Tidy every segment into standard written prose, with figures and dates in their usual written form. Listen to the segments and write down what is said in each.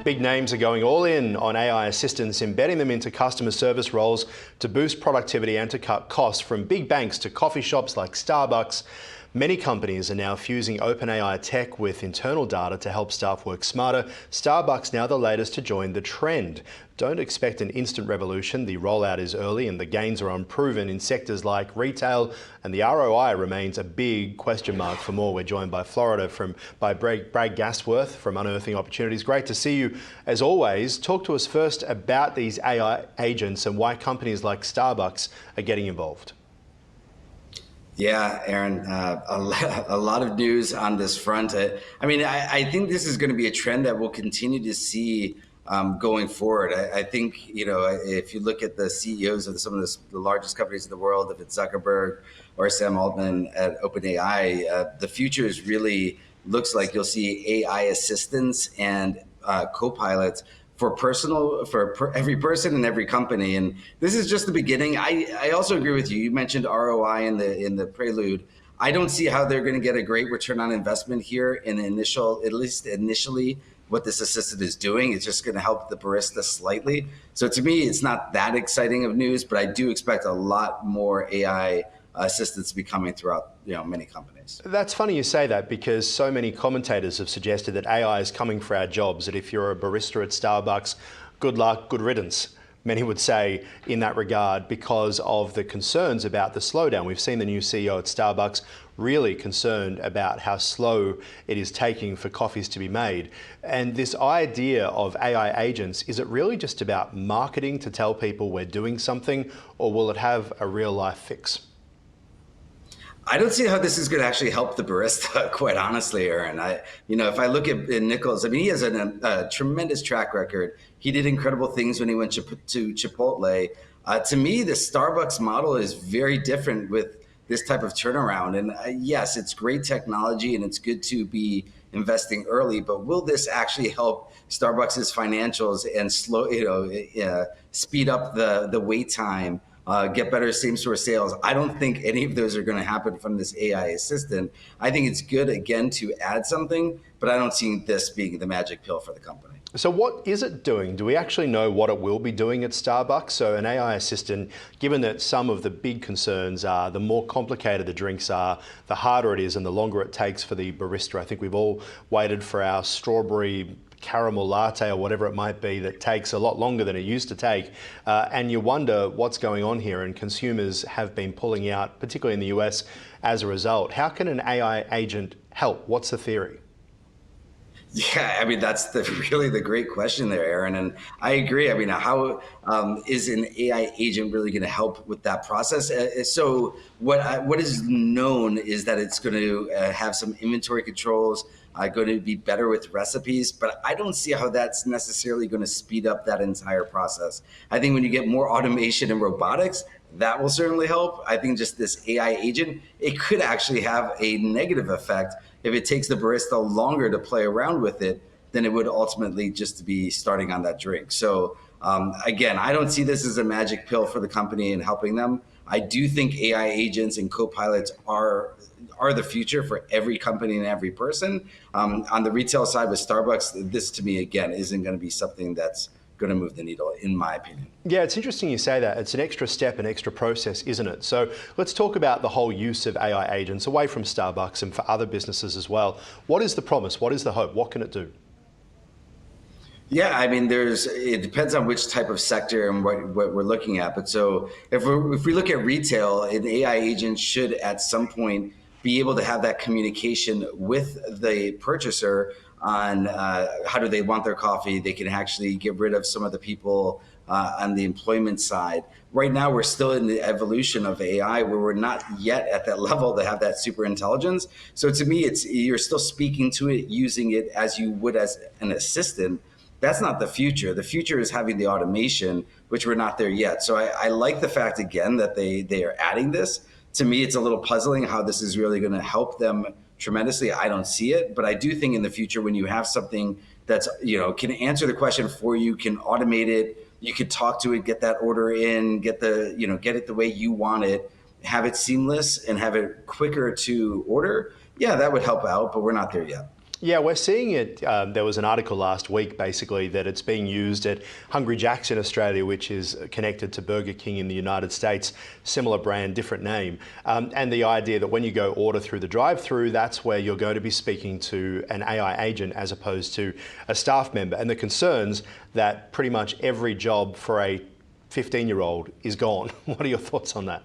Big names are going all in on AI assistants, embedding them into customer service roles to boost productivity and to cut costs. From big banks to coffee shops like Starbucks, many companies are now fusing OpenAI tech with internal data to help staff work smarter. Starbucks now the latest to join the trend. Don't expect an instant revolution. The rollout is early and the gains are unproven in sectors like retail, and the ROI remains a big question mark for more. We're joined by Brad Gasworth from Unearthing Opportunities. Great to see you as always. Talk to us first about these AI agents and why companies like Starbucks are getting involved. Yeah, Aaron, a lot of news on this front. I think this is going to be a trend that we'll continue to see going forward. I think, if you look at the CEOs of some of the largest companies in the world, if it's Zuckerberg or Sam Altman at OpenAI, the future is really looks like you'll see AI assistants and co-pilots for every person and every company. And this is just the beginning. I also agree with you. You mentioned ROI in the prelude. I don't see how they're going to get a great return on investment here in the at least initially, what this assistant is doing. It's just going to help the barista slightly. So to me, it's not that exciting of news, but I do expect a lot more AI assistants to be coming throughout many companies. That's funny you say that, because so many commentators have suggested that AI is coming for our jobs, that if you're a barista at Starbucks, good luck, good riddance. Many would say in that regard, because of the concerns about the slowdown. We've seen the new CEO at Starbucks really concerned about how slow it is taking for coffees to be made. And this idea of AI agents, is it really just about marketing to tell people we're doing something, or will it have a real life fix? I don't see how this is going to actually help the barista, quite honestly, Aaron. If I look at Nichols, he has a tremendous track record. He did incredible things when he went to Chipotle. To me, the Starbucks model is very different with this type of turnaround. And yes, it's great technology and it's good to be investing early, but will this actually help Starbucks' financials and speed up the wait time? Get better same-store sales? I don't think any of those are going to happen from this AI assistant. I think it's good, again, to add something, but I don't see this being the magic pill for the company. So what is it doing? Do we actually know what it will be doing at Starbucks? So an AI assistant, given that some of the big concerns are the more complicated the drinks are, the harder it is and the longer it takes for the barista. I think we've all waited for our strawberry caramel latte or whatever it might be that takes a lot longer than it used to take. And you wonder what's going on here, and consumers have been pulling out, particularly in the US, as a result. How can an AI agent help? What's the theory? Yeah, that's really the great question there, Aaron. And I agree. How is an AI agent really going to help with that process? So what is known is that it's going to have some inventory controls, going to be better with recipes, but I don't see how that's necessarily going to speed up that entire process. I think when you get more automation and robotics, that will certainly help. I think just this AI agent, it could actually have a negative effect if it takes the barista longer to play around with it than it would ultimately just to be starting on that drink. So again, I don't see this as a magic pill for the company and helping them. I do think AI agents and co-pilots are the future for every company and every person. On the retail side with Starbucks, this to me, again, isn't going to be something that's going to move the needle, in my opinion. Yeah, it's interesting you say that. It's an extra step, an extra process, isn't it? So let's talk about the whole use of AI agents away from Starbucks and for other businesses as well. What is the promise? What is the hope? What can it do? Yeah, it depends on which type of sector and what we're looking at. But so if we look at retail, an AI agent should at some point be able to have that communication with the purchaser on how do they want their coffee. They can actually get rid of some of the people on the employment side. Right now, we're still in the evolution of AI where we're not yet at that level to have that super intelligence. So to me, you're still speaking to it, using it as you would as an assistant. That's not the future. The future is having the automation, which we're not there yet. So I like the fact, again, that they are adding this. To me, it's a little puzzling how this is really going to help them tremendously. I don't see it, but I do think in the future, when you have something that's, can answer the question for you, can automate it, you could talk to it, get that order in, get it the way you want it, have it seamless and have it quicker to order. Yeah, that would help out, but we're not there yet. Yeah, we're seeing it. There was an article last week, basically, that it's being used at Hungry Jack's in Australia, which is connected to Burger King in the United States. Similar brand, different name. And the idea that when you go order through the drive-through, that's where you're going to be speaking to an AI agent as opposed to a staff member. And the concerns that pretty much every job for a 15-year-old is gone. What are your thoughts on that?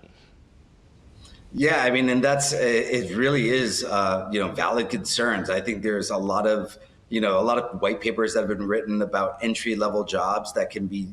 Yeah, I mean, and that's it. Really is, valid concerns. I think there's a lot of white papers that have been written about entry level jobs that can be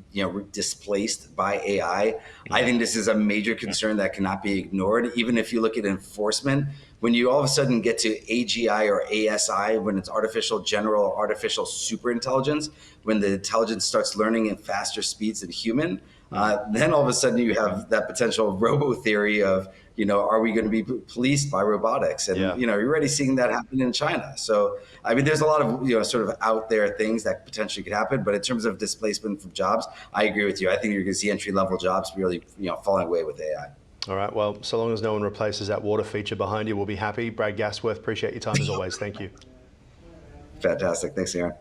displaced by AI. I think this is a major concern that cannot be ignored. Even if you look at enforcement, when you all of a sudden get to AGI or ASI, when it's artificial general or artificial super intelligence, when the intelligence starts learning at faster speeds than human, then all of a sudden you have that potential robo theory of, are we going to be policed by robotics? And, you're already seeing that happen in China. So, I mean, there's a lot of, sort of out there things that potentially could happen. But in terms of displacement from jobs, I agree with you. I think you're going to see entry level jobs really, falling away with AI. All right. Well, so long as no one replaces that water feature behind you, we'll be happy. Brad Gasworth, appreciate your time as always. Thank you. Fantastic. Thanks, Aaron.